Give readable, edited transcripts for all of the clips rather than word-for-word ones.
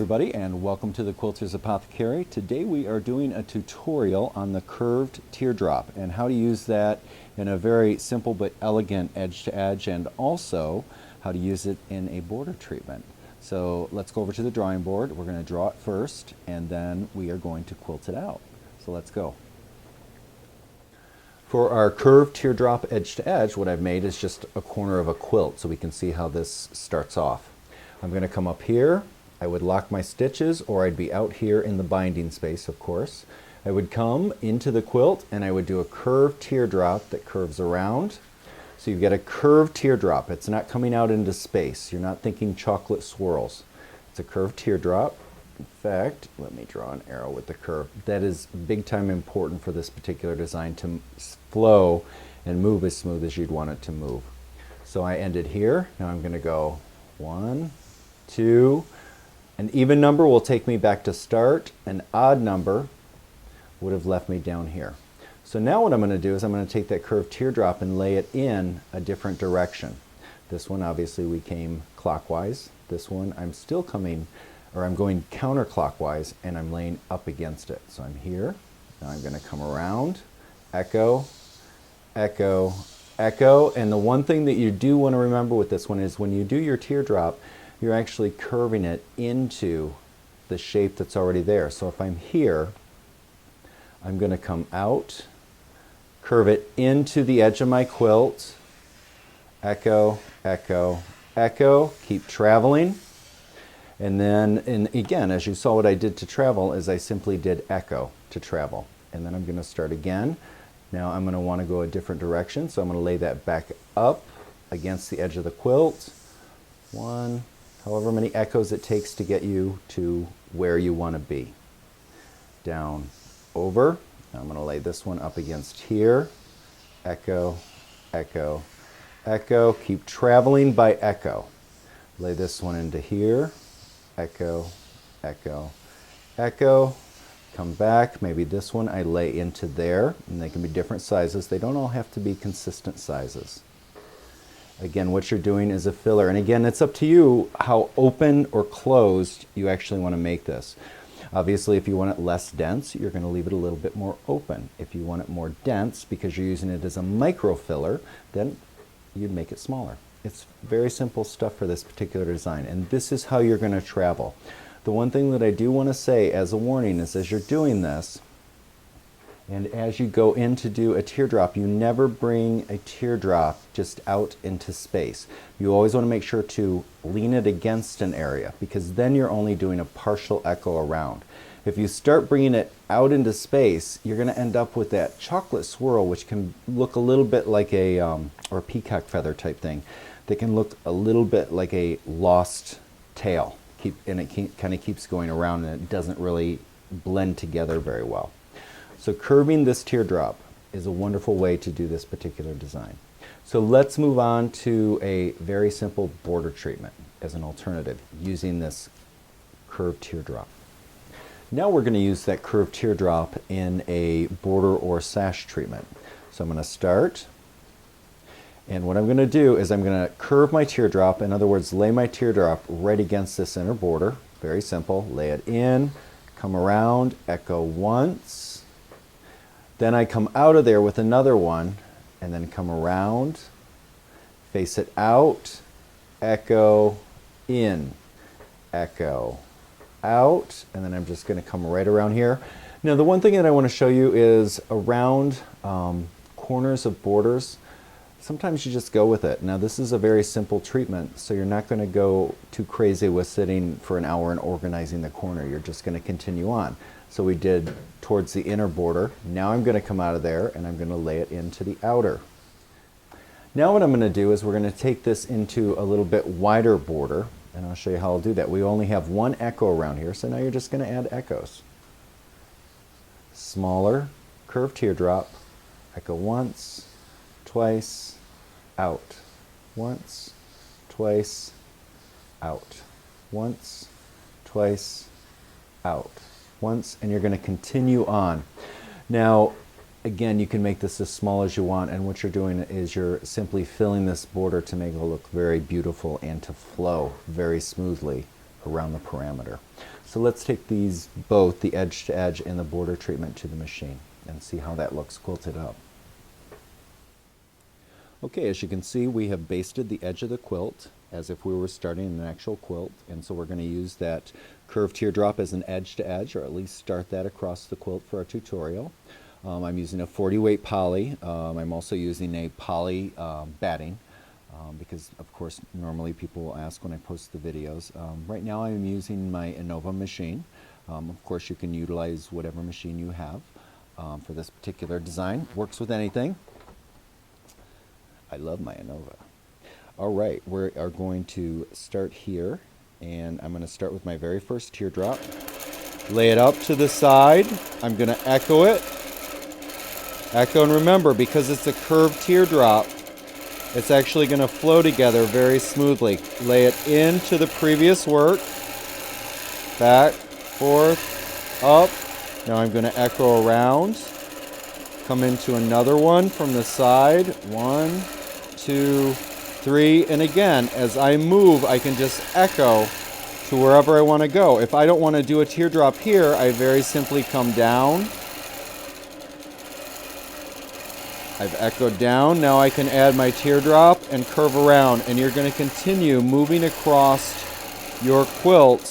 everybody, and welcome to the Quilter's Apothecary. Today we are doing a tutorial on the curved teardrop and how to use that in a very simple but elegant edge to edge, and also how to use it in a border treatment. So let's go over to the drawing board. We're going to draw it first and then we are going to quilt it out. So let's go. For our curved teardrop edge to edge, what I've made is just a corner of a quilt so we can see how this starts off. I'm going to come up here. I would lock my stitches, or I'd be out here in the binding space, of course. I would come into the quilt and I would do a curved teardrop that curves around. So you get a curved teardrop. It's not coming out into space. You're not thinking chocolate swirls. It's a curved teardrop. In fact, let me draw an arrow with the curve. That is big time important for this particular design to flow and move as smooth as you'd want it to move. So I ended here. Now I'm going to go 1, 2. An even number will take me back to start. An odd number would have left me down here. So now what I'm going to do is I'm going to take that curved teardrop and lay it in a different direction. This one, obviously, we came clockwise. This one, I'm still coming, or I'm going counterclockwise, and I'm laying up against it. So I'm here. Now I'm going to come around, echo, echo, echo. And the one thing that you do want to remember with this one is when you do your teardrop, you're actually curving it into the shape that's already there. So if I'm here, I'm going to come out, curve it into the edge of my quilt, echo, echo, echo, keep traveling. And then, again, as you saw what I did to travel, is I simply did echo to travel. And then I'm going to start again. Now I'm going to want to go a different direction, so I'm going to lay that back up against the edge of the quilt. 1, however many echoes it takes to get you to where you want to be. Down, over. Now I'm going to lay this one up against here. Echo, echo, echo. Keep traveling by echo. Lay this one into here. Echo, echo, echo. Come back. Maybe this one I lay into there. And they can be different sizes. They don't all have to be consistent sizes. Again, what you're doing is a filler. And again, it's up to you how open or closed you actually want to make this. Obviously, if you want it less dense, you're going to leave it a little bit more open. If you want it more dense, because you're using it as a micro filler, then you'd make it smaller. It's very simple stuff for this particular design. And this is how you're going to travel. The one thing that I do want to say as a warning is as you're doing this, and as you go in to do a teardrop, you never bring a teardrop just out into space. You always want to make sure to lean it against an area, because then you're only doing a partial echo around. If you start bringing it out into space, you're going to end up with that chocolate swirl, which can look a little bit like a, or a peacock feather type thing. That can look a little bit like a lost tail. And it kind of keeps going around and it doesn't really blend together very well. So curving this teardrop is a wonderful way to do this particular design. So let's move on to a very simple border treatment as an alternative using this curved teardrop. Now we're going to use that curved teardrop in a border or sash treatment. So I'm going to start, and what I'm going to do is I'm going to curve my teardrop, in other words, lay my teardrop right against this inner border. Very simple. Lay it in, come around, echo once. Then I come out of there with another one, and then come around, face it out, echo, in, echo, out, and then I'm just going to come right around here. Now the one thing that I want to show you is around corners of borders, sometimes you just go with it. Now this is a very simple treatment, so you're not going to go too crazy with sitting for an hour and organizing the corner. You're just going to continue on. So we did towards the inner border. Now I'm going to come out of there and I'm going to lay it into the outer. Now what I'm going to do is we're going to take this into a little bit wider border, and I'll show you how I'll do that. We only have one echo around here, so now you're just going to add echoes. Smaller, curved teardrop, echo once, twice, out. Once, twice, out. Once, twice, out. Once, and you're going to continue on. Now, again, you can make this as small as you want, and what you're doing is you're simply filling this border to make it look very beautiful and to flow very smoothly around the parameter. So let's take these both, the edge to edge and the border treatment, to the machine and see how that looks quilted up. Okay, as you can see, we have basted the edge of the quilt as if we were starting an actual quilt, and so we're going to use that curved teardrop as an edge to edge, or at least start that across the quilt for our tutorial. I'm using a 40 weight poly. I'm also using a poly batting because of course normally people will ask when I post the videos. Right now I'm using my Innova machine. Of course you can utilize whatever machine you have for this particular design. Works with anything. I love my Innova. Alright, we are going to start here, and I'm going to start with my very first teardrop. Lay it up to the side. I'm going to echo it. Echo, and remember, because it's a curved teardrop, it's actually going to flow together very smoothly. Lay it into the previous work. Back, forth, up. Now I'm going to echo around. Come into another one from the side. 1, 2, 3, and again, as I move, I can just echo to wherever I want to go. If I don't want to do a teardrop here, I very simply come down. I've echoed down. Now I can add my teardrop and curve around, and you're going to continue moving across your quilt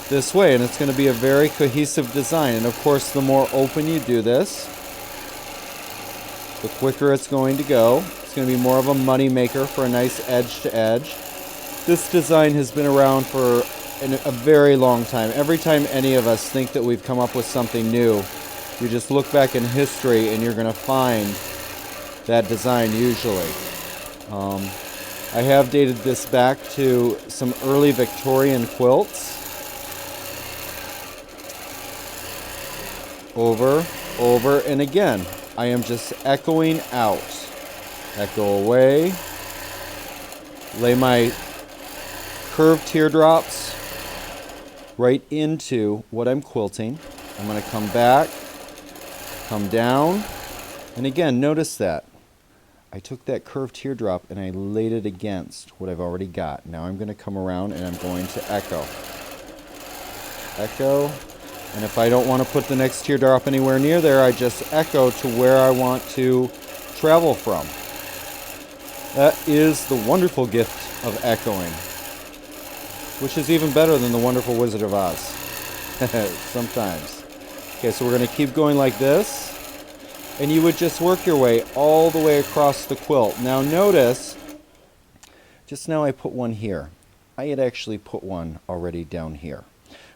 this way, and it's going to be a very cohesive design. And of course, the more open you do this, the quicker it's going to go. It's going to be more of a money maker for a nice edge to edge. This design has been around for a very long time. Every time any of us think that we've come up with something new, you just look back in history and you're going to find that design usually. I have dated this back to some early Victorian quilts. Over, over, and again, I am just echoing out. Echo away. Lay my curved teardrops right into what I'm quilting. I'm going to come back, come down, and again, notice that I took that curved teardrop and I laid it against what I've already got. Now I'm going to come around and I'm going to echo. Echo. And if I don't want to put the next teardrop anywhere near there, I just echo to where I want to travel from. That is the wonderful gift of echoing, which is even better than the wonderful Wizard of Oz. Sometimes. Okay, so we're going to keep going like this. And you would just work your way all the way across the quilt. Now notice, just now I put one here. I had actually put one already down here.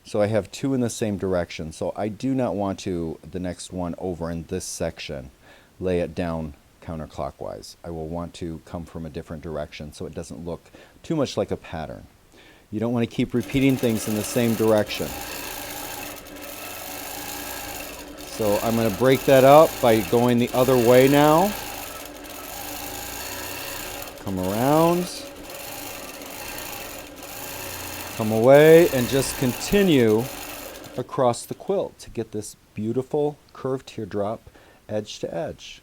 So I have two in the same direction. So I do not want to, the next one over in this section, lay it down counterclockwise. I will want to come from a different direction so it doesn't look too much like a pattern. You don't want to keep repeating things in the same direction. So I'm going to break that up by going the other way now. Come around. Come away and just continue across the quilt to get this beautiful curved teardrop edge to edge.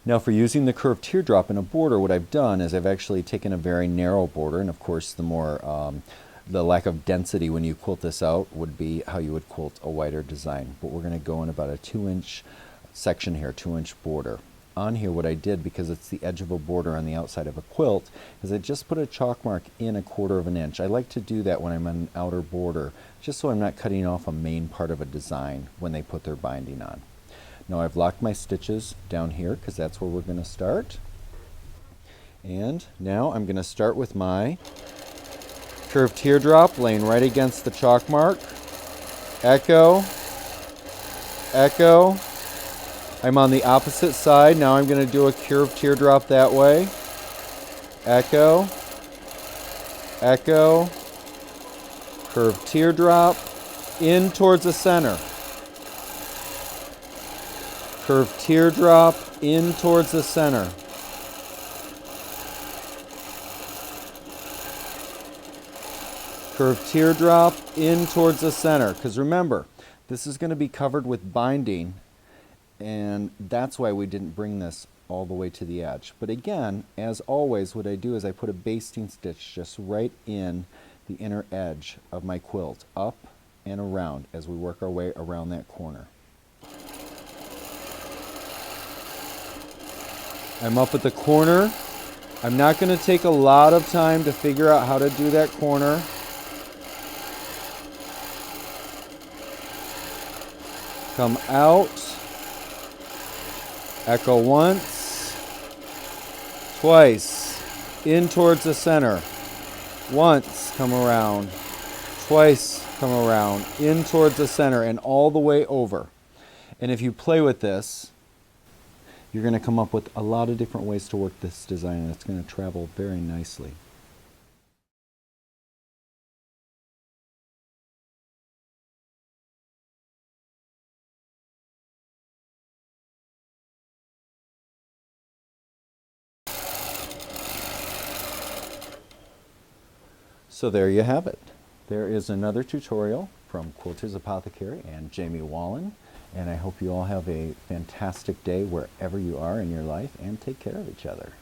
Now for using the curved teardrop in a border, what I've done is I've actually taken a very narrow border, and of course the lack of density when you quilt this out would be how you would quilt a wider design. But we're going to go in about a 2-inch section here, 2-inch border. On here what I did, because it's the edge of a border on the outside of a quilt, is I just put a chalk mark in 1/4 of an inch. I like to do that when I'm on an outer border, just so I'm not cutting off a main part of a design when they put their binding on. Now I've locked my stitches down here because that's where we're going to start. And now I'm going to start with my curved teardrop laying right against the chalk mark. Echo. Echo. I'm on the opposite side. Now I'm going to do a curved teardrop that way. Echo. Echo. Curved teardrop. In towards the center. Curved teardrop. In towards the center. Curved teardrop in towards the center, because remember, this is going to be covered with binding, and that's why we didn't bring this all the way to the edge. But again, as always, what I do is I put a basting stitch just right in the inner edge of my quilt, up and around as we work our way around that corner. I'm up at the corner. I'm not going to take a lot of time to figure out how to do that corner. Come out, echo once, twice, in towards the center, once, come around, twice, come around, in towards the center, and all the way over. And if you play with this, you're going to come up with a lot of different ways to work this design, and it's going to travel very nicely. So there you have it. There is another tutorial from Quilter's Apothecary and Jamie Wallen, and I hope you all have a fantastic day wherever you are in your life, and take care of each other.